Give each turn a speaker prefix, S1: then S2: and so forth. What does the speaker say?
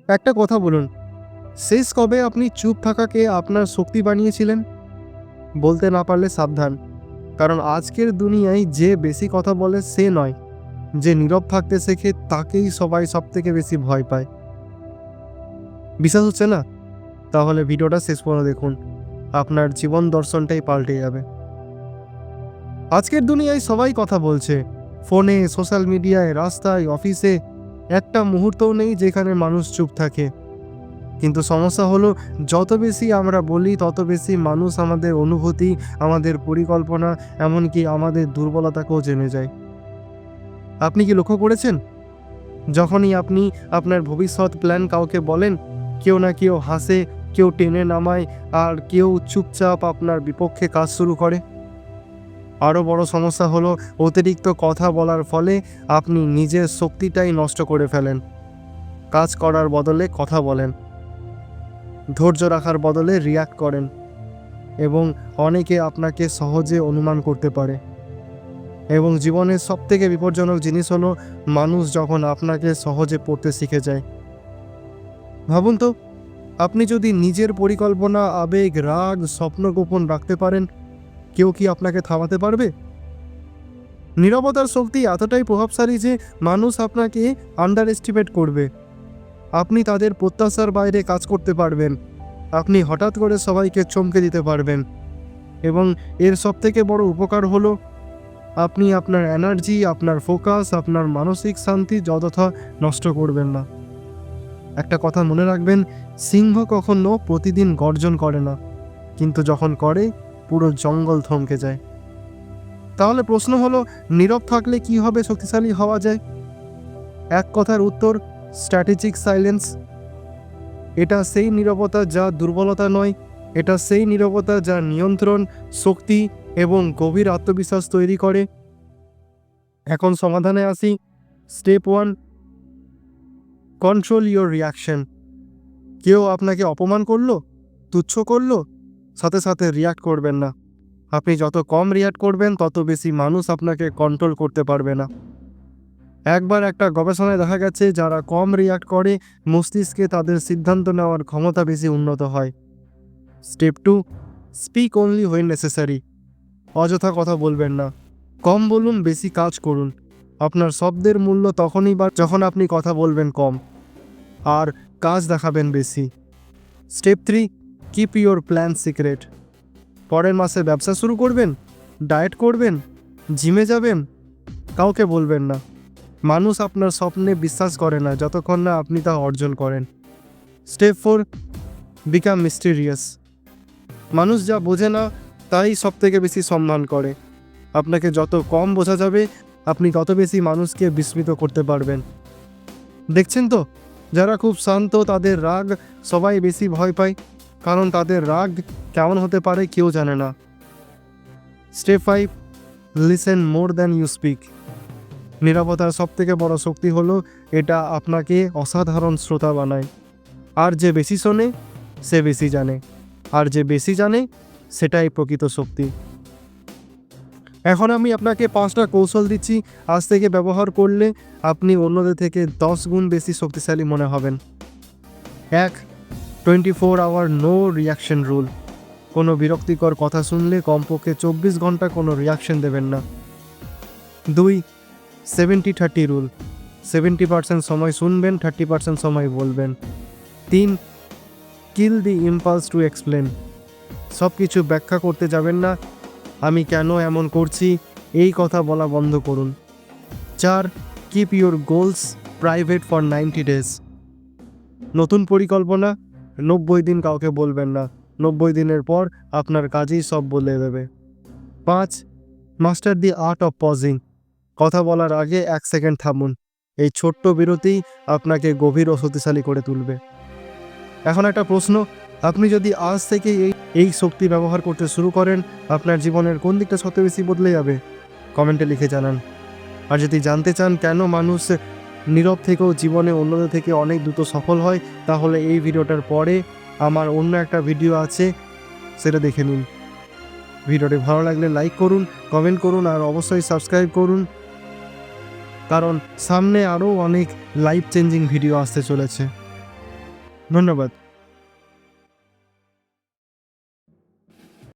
S1: একটা কথা বলুন, শেষ কবে আপনি চুপ থাকাকে আপনার শক্তি বানিয়েছিলেন? বলতে না পারলে সাবধান, কারণ আজকের দুনিয়ায় যে বেশি কথা বলে সে নয়, যে নীরব থাকতে শেখে তাকেই সবাই সবথেকে বেশি ভয় পায়। বিশ্বাস হচ্ছে না? তাহলে ভিডিওটা শেষ পর্যন্ত দেখুন, আপনার জীবন দর্শনটাই পাল্টে যাবে। আজকের দুনিয়ায় সবাই কথা বলছে, ফোনে, সোশ্যাল মিডিয়ায়, রাস্তায়, অফিসে। একটা মুহূর্তও নেই যেখানে মানুষ চুপ থাকে। কিন্তু সমস্যা হলো, যত বেশি আমরা বলি তত বেশি মানুষ আমাদের অনুভূতি, আমাদের পরিকল্পনা, এমনকি আমাদের দুর্বলতাকেও জেনে যায়। আপনি কি লক্ষ্য করেছেন, যখনই আপনি আপনার ভবিষ্যৎ প্ল্যান কাউকে বলেন, কেউ না কেউ হাসে, কেউ টেনে নামায়, আর কেউ চুপচাপ আপনার বিপক্ষে কাজ শুরু করে? আরও বড় সমস্যা হলো, অতিরিক্ত কথা বলার ফলে আপনি নিজের শক্তিটাই নষ্ট করে ফেলেন। কাজ করার বদলে কথা বলেন, ধৈর্য রাখার বদলে রিয়্যাক্ট করেন, এবং অনেকে আপনাকে সহজে অনুমান করতে পারে। এবং জীবনের সবথেকে বিপজ্জনক জিনিস হলো, মানুষ যখন আপনাকে সহজে পড়তে শিখে যায়। ভাবুন তো, আপনি যদি নিজের পরিকল্পনা, আবেগ, রাগ, স্বপ্ন গোপন রাখতে পারেন, কেউ কি আপনাকে থামাতে পারবে? নীরবতার শক্তি এতটাই প্রভাবশালী যে মানুষ আপনাকে আন্ডার এস্টিমেট করবে। আপনি তাদের প্রত্যাশার বাইরে কাজ করতে পারবেন, আপনি হঠাৎ করে সবাইকে চমকে দিতে পারবেন, এবং এর সবথেকে বড় উপকার হলো, আপনি আপনার এনার্জি, আপনার ফোকাস, আপনার মানসিক শান্তি যথাযথ নষ্ট করবেন না। একটা কথা মনে রাখবেন, সিংহ কখনো প্রতিদিন গর্জন করে না, কিন্তু যখন করে পুরো জঙ্গল থমকে যায়। তাহলে প্রশ্ন হলো, নীরব থাকলে কিভাবে শক্তিশালী হওয়া যায়? এক কথার উত্তর, স্ট্র্যাটেজিক সাইলেন্স। এটা সেই নীরবতা যা দুর্বলতা নয়, এটা সেই নীরবতা যা নিয়ন্ত্রণ, শক্তি এবং গভীর আত্মবিশ্বাস তৈরি করে। এখন সমাধানে আসি। Step 1, control your reaction. কেউ আপনাকে অপমান করলো, তুচ্ছ করলো, সাথে সাথে রিয়াক্ট করবেন না। আপনি যত কম রিয়াক্ট করবেন তত বেশি মানুষ আপনাকে কন্ট্রোল করতে পারবে না। একবার একটা গবেষণায় দেখা গেছে, যারা কম রিয়াক্ট করে মস্তিষ্কে তাদের সিদ্ধান্ত নেওয়ার ক্ষমতা বেশি উন্নত হয়। Step 2, speak only when necessary. অযথা কথা বলবেন না, কম বলুন, বেশি কাজ করুন। আপনার শব্দের মূল্য তখনই যখন আপনি কথা বলবেন কম আর কাজ দেখাবেন বেশি। Step 3, keep your plan secret. পরের মাসে ব্যবসা শুরু করবেন, ডায়েট করবেন, জিমে যাবেন, কাউকে বলবেন না। মানুষ আপনার স্বপ্নে বিশ্বাস করে না যতক্ষণ না আপনি তা অর্জন করেন। Step 4, become mysterious. মানুষ যা বোঝে না তাই সবথেকে বেশি সম্মান করে। আপনাকে যত কম বোঝা যাবে, আপনি তত বেশি মানুষকে বিস্মিত করতে পারবেন। দেখছেন তো, যারা খুব শান্ত তাদের রাগ সবাই বেশি ভয় পায়, কারণ তাদের রাগ কেমন হতে পারে কেউ জানে না। Step 5, listen more than you speak. নীরবতার সবথেকে বড় শক্তি হলো, এটা আপনাকে অসাধারণ শ্রোতা বানায়। আর যে বেশি শোনে সে বেশি জানে, আর যে বেশি জানে সেটাই প্রকৃত শক্তি। এখন আমি আপনাকে 5টা কৌশল দিচ্ছি, আজ থেকে ব্যবহার করলে আপনি অন্যদের থেকে 10 গুণ বেশি শক্তিশালী মনে হবেন। 1, 24 আওয়ার নো রিয়াকশন রুল। কোনো বিরক্তিকর কথা শুনলে কমপক্ষে 24 ঘন্টা কোনো রিয়াকশন দেবেন না। 2, 70-30 রুল। 70% সময় শুনবেন, 30% সময় বলবেন। 3, কিল দি ইম্পালস টু এক্সপ্লেন। সব কিছু ব্যাখ্যা করতে যাবেন না, আমি কেন এমন করছি এই কথা বলা বন্ধ করুন। 4, keep your goals private for 90 days. নতুন পরিকল্পনা, 90 দিন কাউকে বলবেন না। 90 দিনের পর আপনার কাজেই সব বলে দেবে। 5, মাস্টার দি আর্ট অফ পজিং। কথা বলার আগে 1 সেকেন্ড থামুন। এই ছোট্ট বিরতি আপনাকে গভীর ও শক্তিশালী করে তুলবে। এখন একটা প্রশ্ন, আপনি যদি আজ থেকে এই শক্তি ব্যবহার করতে শুরু করেন, আপনার জীবনের কোন দিকটা সবচেয়ে বেশি বদলে যাবে? কমেন্টে লিখে জানান। আর যদি জানতে চান কেন মানুষ নীরব থেকেও জীবনে অন্যদের থেকে অনেক দ্রুত সফল হয়, তাহলে এই ভিডিওটার পরে আমার অন্য একটা ভিডিও আছে, সেটা দেখে নিন। ভিডিওটি ভালো লাগলে লাইক করুন, কমেন্ট করুন, আর অবশ্যই সাবস্ক্রাইব করুন, কারণ সামনে আরও অনেক লাইফ চেঞ্জিং ভিডিও আসতে চলেছে। ধন্যবাদ।